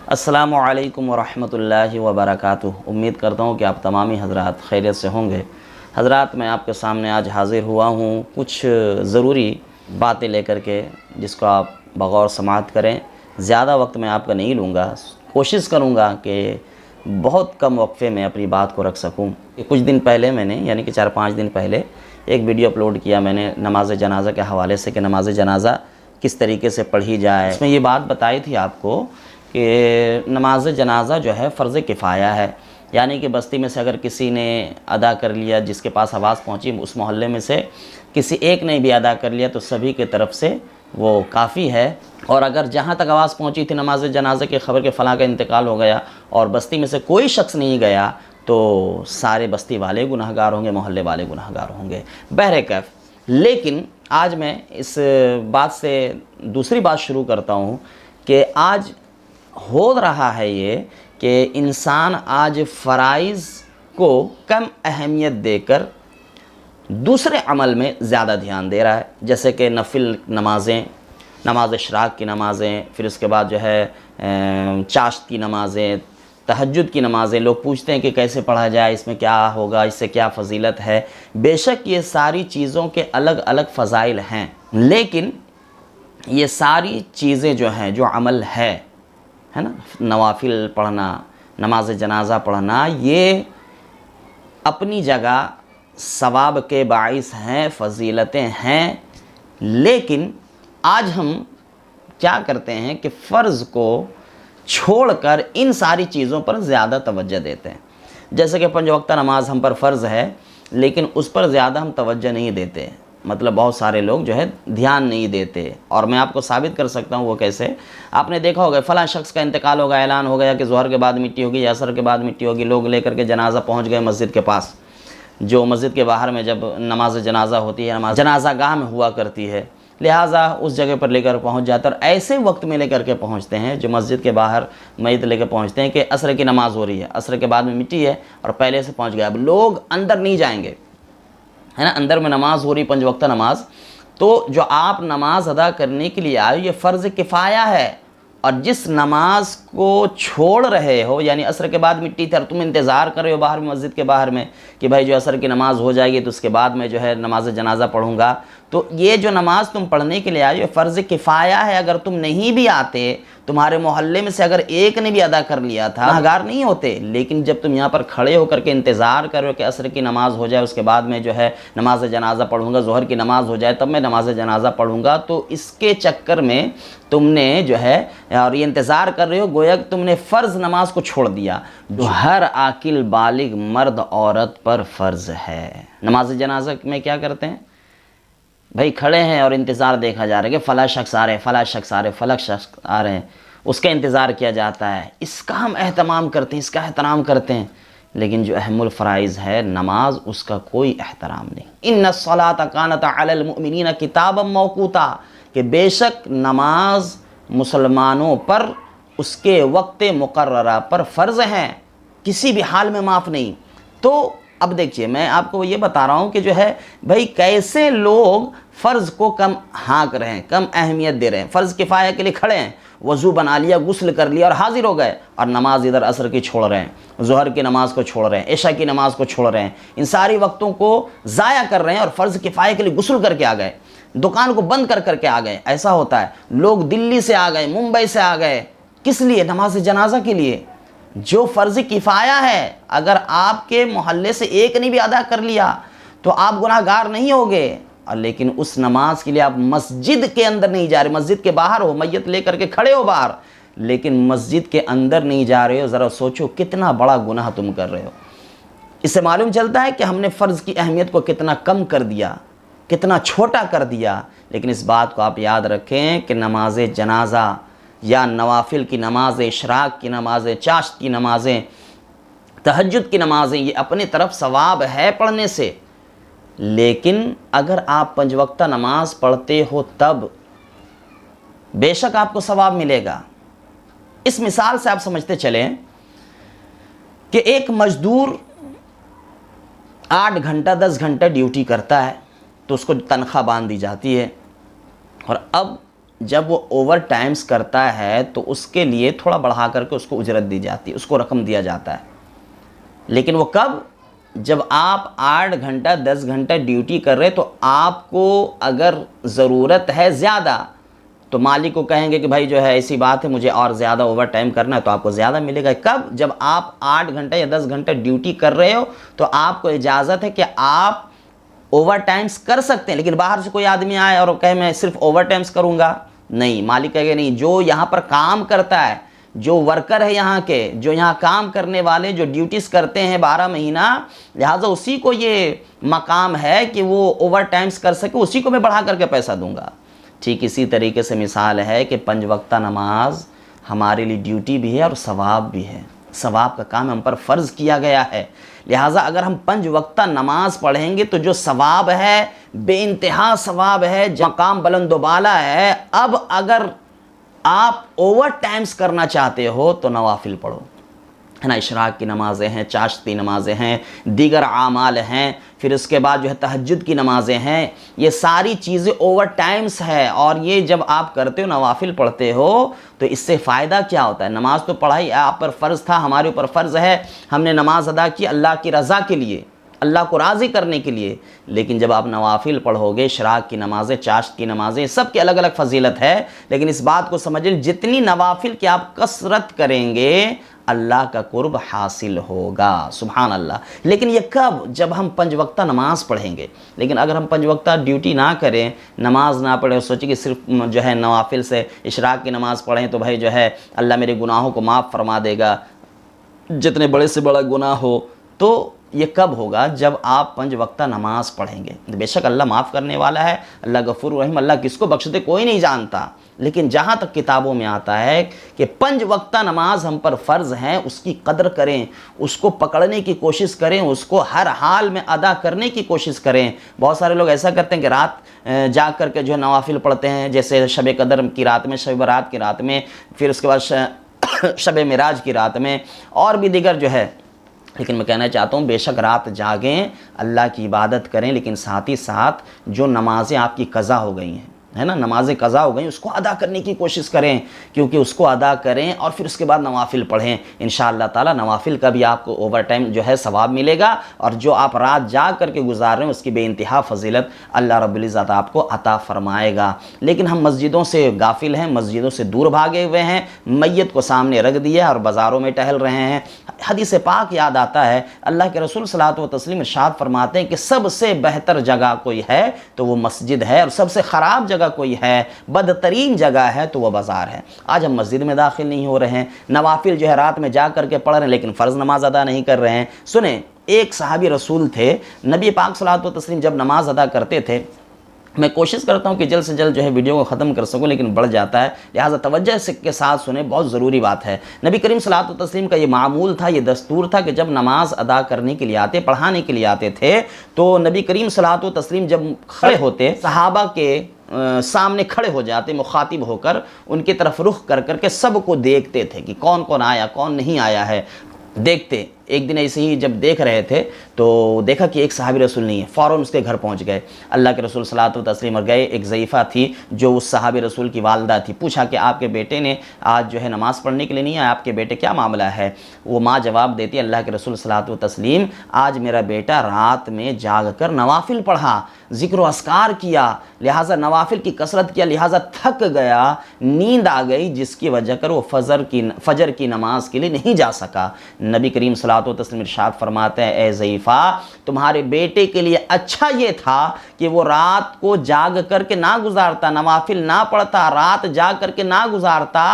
السلام علیکم ورحمۃ اللہ وبرکاتہ۔ امید کرتا ہوں کہ آپ تمامی حضرات خیریت سے ہوں گے۔ حضرات، میں آپ کے سامنے آج حاضر ہوا ہوں کچھ ضروری باتیں لے کر کے، جس کو آپ بغور سماعت کریں۔ زیادہ وقت میں آپ کا نہیں لوں گا، کوشش کروں گا کہ بہت کم وقفے میں اپنی بات کو رکھ سکوں۔ کچھ دن پہلے میں نے یعنی کہ 4-5 دن پہلے ایک ویڈیو اپلوڈ کیا میں نے نماز جنازہ کے حوالے سے کہ نماز جنازہ کس طریقے سے پڑھی جائے۔ اس میں یہ بات بتائی تھی آپ کو کہ نماز جنازہ جو ہے فرض کفایہ ہے، یعنی کہ بستی میں سے اگر کسی نے ادا کر لیا، جس کے پاس آواز پہنچی، اس محلے میں سے کسی ایک نے بھی ادا کر لیا تو سبھی کی طرف سے وہ کافی ہے۔ اور اگر جہاں تک آواز پہنچی تھی نماز جنازہ کی خبر کے فلاں کا انتقال ہو گیا اور بستی میں سے کوئی شخص نہیں گیا تو سارے بستی والے گناہگار ہوں گے، محلے والے گناہگار ہوں گے بہرکیف۔ لیکن آج میں اس بات سے دوسری بات شروع کرتا ہوں کہ آج ہو رہا ہے یہ کہ انسان آج فرائض کو کم اہمیت دے کر دوسرے عمل میں زیادہ دھیان دے رہا ہے، جیسے کہ نفل نمازیں، نماز اشراق کی نمازیں، پھر اس کے بعد جو ہے چاشت کی نمازیں، تہجد کی نمازیں۔ لوگ پوچھتے ہیں کہ کیسے پڑھا جائے، اس میں کیا ہوگا، اس سے کیا فضیلت ہے۔ بے شک یہ ساری چیزوں کے الگ الگ فضائل ہیں، لیکن یہ ساری چیزیں جو ہیں، جو عمل ہے نا، نوافل پڑھنا، نماز جنازہ پڑھنا، یہ اپنی جگہ ثواب کے باعث ہیں، فضیلتیں ہیں۔ لیکن آج ہم کیا کرتے ہیں کہ فرض کو چھوڑ کر ان ساری چیزوں پر زیادہ توجہ دیتے ہیں۔ جیسے کہ 5 وقتہ نماز ہم پر فرض ہے، لیکن اس پر زیادہ ہم توجہ نہیں دیتے، مطلب بہت سارے لوگ جو ہے دھیان نہیں دیتے۔ اور میں آپ کو ثابت کر سکتا ہوں وہ کیسے۔ آپ نے دیکھا ہوگا فلاں شخص کا انتقال ہوگا، اعلان ہو گیا کہ ظہر کے بعد مٹی ہوگی یا عصر کے بعد مٹی ہوگی، لوگ لے کر کے جنازہ پہنچ گئے مسجد کے پاس، جو مسجد کے باہر میں جب نماز جنازہ ہوتی ہے، نماز جنازہ گاہ میں ہوا کرتی ہے، لہٰذا اس جگہ پر لے کر پہنچ جاتا ہے۔ اور ایسے وقت میں لے کر کے پہنچتے ہیں جو مسجد کے باہر میت لے کے پہنچتے ہیں کہ عصر کی نماز ہو رہی ہے، عصر کے بعد میں مٹی ہے اور پہلے سے پہنچ گیا۔ اب لوگ اندر نہیں جائیں گے، ہے نا، اندر میں نماز ہو رہی 5 وقتہ نماز، تو جو آپ نماز ادا کرنے کے لیے آئے یہ فرض کفایہ ہے، اور جس نماز کو چھوڑ رہے ہو، یعنی عصر کے بعد مٹی تھی اور تم انتظار کر رہے ہو باہر میں، مسجد کے باہر میں کہ بھائی جو عصر کی نماز ہو جائے گی تو اس کے بعد میں جو ہے نماز جنازہ پڑھوں گا، تو یہ جو نماز تم پڑھنے کے لیے آئے یہ فرض کفایہ ہے۔ اگر تم نہیں بھی آتے، تمہارے محلے میں سے اگر ایک نے بھی ادا کر لیا تھا، گناہگار نہیں ہوتے۔ لیکن جب تم یہاں پر کھڑے ہو کر کے انتظار کرو کہ عصر کی نماز ہو جائے، اس کے بعد میں جو ہے نماز جنازہ پڑھوں گا، ظہر کی نماز ہو جائے تب میں نماز جنازہ پڑھوں گا، تو اس کے چکر میں تم نے جو ہے اور یہ انتظار کر رہے ہو، گویا کہ تم نے فرض نماز کو چھوڑ دیا، جو ہر عاقل بالغ مرد عورت پر فرض ہے۔ نماز جنازہ میں کیا کرتے ہیں؟ بھائی کھڑے ہیں اور انتظار دیکھا جا رہا ہے کہ فلاں شخص آ رہے ہیں، فلاں شخص آ رہے ہیں، فلاں شخص آ رہے ہیں، اس کا انتظار کیا جاتا ہے، اس کا ہم اہتمام کرتے ہیں، اس کا احترام کرتے ہیں۔ لیکن جو اہم الفرائض ہے نماز، اس کا کوئی احترام نہیں۔ ان الصلاۃ کانت علی المؤمنین کتابا موقوتا، کہ بے شک نماز مسلمانوں پر اس کے وقت مقررہ پر فرض ہیں، کسی بھی حال میں معاف نہیں۔ تو اب دیکھیے میں آپ کو یہ بتا رہا ہوں کہ جو ہے بھائی کیسے لوگ فرض کو کم ہانک رہے ہیں، کم اہمیت دے رہے ہیں۔ فرض کفایہ کے لیے کھڑے ہیں، وضو بنا لیا، غسل کر لیا اور حاضر ہو گئے، اور نماز ادھر عصر کی چھوڑ رہے ہیں، ظہر کی نماز کو چھوڑ رہے ہیں، عشاء کی نماز کو چھوڑ رہے ہیں، ان ساری وقتوں کو ضائع کر رہے ہیں، اور فرض کفایہ کے لیے غسل کر کے آ گئے، دکان کو بند کر کر کے آ گئے۔ ایسا ہوتا ہے، لوگ دلی سے آ گئے، ممبئی سے آ گئے، کس لیے؟ نماز جنازہ کے لیے، جو فرض کفایہ ہے۔ اگر آپ کے محلے سے ایک نے بھی ادا کر لیا تو آپ گناہگار نہیں ہوگے، لیکن اس نماز کے لیے آپ مسجد کے اندر نہیں جا رہے، مسجد کے باہر ہو، میت لے کر کے کھڑے ہو باہر، لیکن مسجد کے اندر نہیں جا رہے ہو، ذرا سوچو کتنا بڑا گناہ تم کر رہے ہو۔ اس سے معلوم چلتا ہے کہ ہم نے فرض کی اہمیت کو کتنا کم کر دیا، کتنا چھوٹا کر دیا۔ لیکن اس بات کو آپ یاد رکھیں کہ نماز جنازہ یا نوافل کی نمازیں، اشراق کی نمازیں، چاشت کی نمازیں، تہجد کی نمازیں، یہ اپنی طرف ثواب ہے پڑھنے سے، لیکن اگر آپ 5 وقتہ نماز پڑھتے ہو تب بے شک آپ کو ثواب ملے گا۔ اس مثال سے آپ سمجھتے چلیں کہ ایک مزدور 8 گھنٹہ 10 گھنٹہ ڈیوٹی کرتا ہے تو اس کو تنخواہ باندھ دی جاتی ہے، اور اب جب وہ اوور ٹائمز کرتا ہے تو اس کے لیے تھوڑا بڑھا کر کے اس کو اجرت دی جاتی ہے، اس کو رقم دیا جاتا ہے. لیکن وہ کب؟ جب آپ 8 گھنٹہ 10 گھنٹہ ڈیوٹی کر رہے تو آپ کو اگر ضرورت ہے زیادہ تو مالک کو کہیں گے کہ بھائی جو ہے ایسی بات ہے مجھے اور زیادہ اوور ٹائم کرنا ہے تو آپ کو زیادہ ملے گا. کب؟ جب آپ 8 گھنٹہ یا 10 گھنٹہ ڈیوٹی کر رہے ہو تو آپ کو اجازت ہے کہ آپ اوور ٹائمز کر سکتے ہیں. لیکن باہر سے کوئی آدمی آئے اور کہے میں صرف اوور ٹائمز کروں گا، نہیں. مالک کہے گا نہیں، جو یہاں پر کام کرتا ہے، جو ورکر ہے یہاں کے، جو یہاں کام کرنے والے جو ڈیوٹیز کرتے ہیں 12 مہینہ، لہٰذا اسی کو یہ مقام ہے کہ وہ اوور ٹائمز کر سکے، اسی کو میں بڑھا کر کے پیسہ دوں گا. ٹھیک اسی طریقے سے مثال ہے کہ 5 وقتہ نماز ہمارے لیے ڈیوٹی بھی ہے اور ثواب بھی ہے. ثواب کا کام ہم پر فرض کیا گیا ہے، لہٰذا اگر ہم 5 وقتہ نماز پڑھیں گے تو جو ثواب ہے بے انتہا ثواب ہے، مقام بلند و بالا ہے. اب اگر آپ اوور ٹائمز کرنا چاہتے ہو تو نوافل پڑھو، ہے نا. اشراق کی نمازیں ہیں، چاشتی نمازیں ہیں، دیگر اعمال ہیں، پھر اس کے بعد جو ہے تہجد کی نمازیں ہیں. یہ ساری چیزیں اوور ٹائمز ہے، اور یہ جب آپ کرتے ہو نوافل پڑھتے ہو تو اس سے فائدہ کیا ہوتا ہے؟ نماز تو پڑھائی آپ پر فرض تھا، ہمارے اوپر فرض ہے، ہم نے نماز ادا کی اللہ کی رضا کے لیے، اللہ کو راضی کرنے کے لیے. لیکن جب آپ نوافل پڑھو گے، اشراق کی نمازیں، چاشت کی نمازیں، سب کی الگ الگ فضیلت ہے، لیکن اس بات کو سمجھیں جتنی نوافل کی آپ کثرت کریں گے اللہ کا قرب حاصل ہوگا. سبحان اللہ. لیکن یہ کب؟ جب ہم 5 وقتہ نماز پڑھیں گے. لیکن اگر ہم 5 وقتہ ڈیوٹی نہ کریں، نماز نہ پڑھیں، سوچیں کہ صرف جو ہے نوافل سے اشراق کی نماز پڑھیں تو بھائی جو ہے اللہ میرے گناہوں کو معاف فرما دے گا، جتنے بڑے سے بڑا گناہ ہو. تو یہ کب ہوگا؟ جب آپ 5 وقتہ نماز پڑھیں گے. بے شک اللہ معاف کرنے والا ہے، اللہ غفور رحیم، اللہ کس کو بخش دے کوئی نہیں جانتا. لیکن جہاں تک کتابوں میں آتا ہے کہ 5 وقتہ نماز ہم پر فرض ہیں، اس کی قدر کریں، اس کو پکڑنے کی کوشش کریں، اس کو ہر حال میں ادا کرنے کی کوشش کریں. بہت سارے لوگ ایسا کرتے ہیں کہ رات جاگ کر کے جو ہے نوافل پڑھتے ہیں، جیسے شب قدر کی رات میں، شب برات کی رات میں، پھر اس کے بعد شب معراج کی رات میں، اور بھی دیگر جو ہے. لیکن میں کہنا چاہتا ہوں بے شک رات جاگیں، اللہ کی عبادت کریں، لیکن ساتھ ہی ساتھ جو نمازیں آپ کی قضا ہو گئی ہیں، ہے نا، نمازیں قضا ہو گئیں، اس کو ادا کرنے کی کوشش کریں. کیونکہ اس کو ادا کریں اور پھر اس کے بعد نوافل پڑھیں، انشاءاللہ تعالی نوافل کا بھی آپ کو اوور ٹائم جو ہے ثواب ملے گا، اور جو آپ رات جاگ کر کے گزار رہے ہیں اس کی بے انتہا فضیلت اللہ رب العزت آپ کو عطا فرمائے گا. لیکن ہم مسجدوں سے غافل ہیں، مسجدوں سے دور بھاگے ہوئے ہیں، میت کو سامنے رکھ دیا اور بازاروں میں ٹہل رہے ہیں. حدیث پاک یاد آتا ہے، اللہ کے رسول صلی اللہ علیہ وسلم ارشاد فرماتے ہیں کہ سب سے بہتر جگہ کوئی ہے تو وہ مسجد ہے، اور سب سے خراب جگہ کوئی ہے، بدترین جگہ ہے تو وہ بازار ہے. آج ہم مسجد میں داخل نہیں ہو رہے ہیں، نوافل جو ہے رات میں جا کر کے پڑھ رہے ہیں، لیکن فرض نماز ادا نہیں کر رہے ہیں. سنیں، ایک صحابی رسول تھے، نبی پاک صلی اللہ علیہ وسلم جب نماز ادا کرتے تھے، میں کوشش کرتا ہوں کہ جلد سے جلد جو ہے ویڈیو کو ختم کر سکوں، لیکن بڑھ جاتا ہے، لہٰذا توجہ کے ساتھ سنیں، بہت ضروری بات ہے. نبی کریم صلی اللہ علیہ وسلم کا یہ معمول تھا، یہ دستور تھا کہ جب نماز ادا کرنے کے لیے آتے، پڑھانے کے لیے آتے تھے، تو نبی کریم صلی اللہ علیہ وسلم جب کھڑے ہوتے، صحابہ کے سامنے کھڑے ہو جاتے، مخاطب ہو کر ان کی طرف رخ کر کر کے سب کو دیکھتے تھے کہ کون کون آیا، کون نہیں آیا ہے، دیکھتے. ایک دن ایسے ہی جب دیکھ رہے تھے تو دیکھا کہ ایک صحابی رسول نہیں ہے، فوراً اس کے گھر پہنچ گئے. اللہ کے رسول صلی اللہ علیہ وسلم اور گئے. ایک ضعیفہ تھی جو اس صحابی رسول کی والدہ تھی، پوچھا کہ آپ کے بیٹے نے آج جو ہے نماز پڑھنے کے لیے نہیں آیا، آپ کے بیٹے کیا معاملہ ہے؟ وہ ماں جواب دیتی، اللہ کے رسول صلی اللہ علیہ وسلم آج میرا بیٹا رات میں جاگ کر نوافل پڑھا، ذکر و اذکار کیا، لہٰذا نوافل کی کثرت کیا، لہٰذا تھک گیا، نیند آ گئی، جس کی وجہ کر وہ فجر کی نماز کے لیے نہیں جا سکا. نبی کریم صلی اللہ علیہ وسلم ارشاد فرماتے ہیں، اے ضعیفہ، تمہارے بیٹے کے لیے اچھا یہ تھا کہ وہ رات کو جاگ کر کے نہ گزارتا، نوافل نہ پڑھتا، رات جاگ کر کے نہ گزارتا،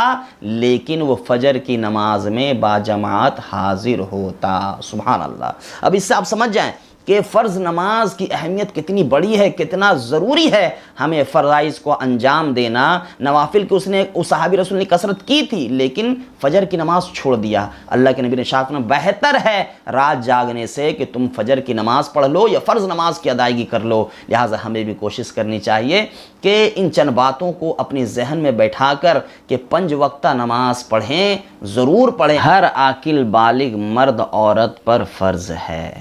لیکن وہ فجر کی نماز میں باجماعت حاضر ہوتا. سبحان اللہ. اب اس سے آپ سمجھ جائیں کہ فرض نماز کی اہمیت کتنی بڑی ہے، کتنا ضروری ہے ہمیں فرائض کو انجام دینا. نوافل کی اس صحابی رسول نے کثرت کی تھی، لیکن فجر کی نماز چھوڑ دیا. اللہ کے نبی نے ارشاد فرمایا، بہتر ہے رات جاگنے سے کہ تم فجر کی نماز پڑھ لو یا فرض نماز کی ادائیگی کر لو. لہٰذا ہمیں بھی کوشش کرنی چاہیے کہ ان چند باتوں کو اپنے ذہن میں بیٹھا کر کہ 5 وقتہ نماز پڑھیں، ضرور پڑھیں، ہر عاقل بالغ مرد عورت پر فرض ہے.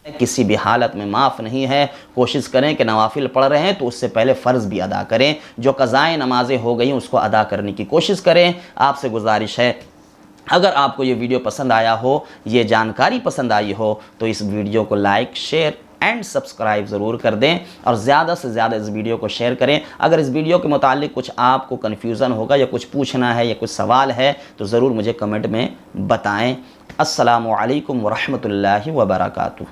کسی بھی حالت میں معاف نہیں ہے۔ کوشش کریں کہ نوافل پڑھ رہے ہیں تو اس سے پہلے فرض بھی ادا کریں، جو قضائے نمازیں ہو گئیں اس کو ادا کرنے کی کوشش کریں۔ آپ سے گزارش ہے، اگر آپ کو یہ ویڈیو پسند آیا ہو، یہ جانکاری پسند آئی ہو، تو اس ویڈیو کو لائک، شیئر اینڈ سبسکرائب ضرور کر دیں، اور زیادہ سے زیادہ اس ویڈیو کو شیئر کریں۔ اگر اس ویڈیو کے متعلق کچھ آپ کو کنفیوژن ہوگا یا کچھ پوچھنا ہے یا کچھ سوال ہے تو ضرور مجھے کمنٹ میں بتائیں۔ السلام علیکم ورحمۃ اللہ وبرکاتہ۔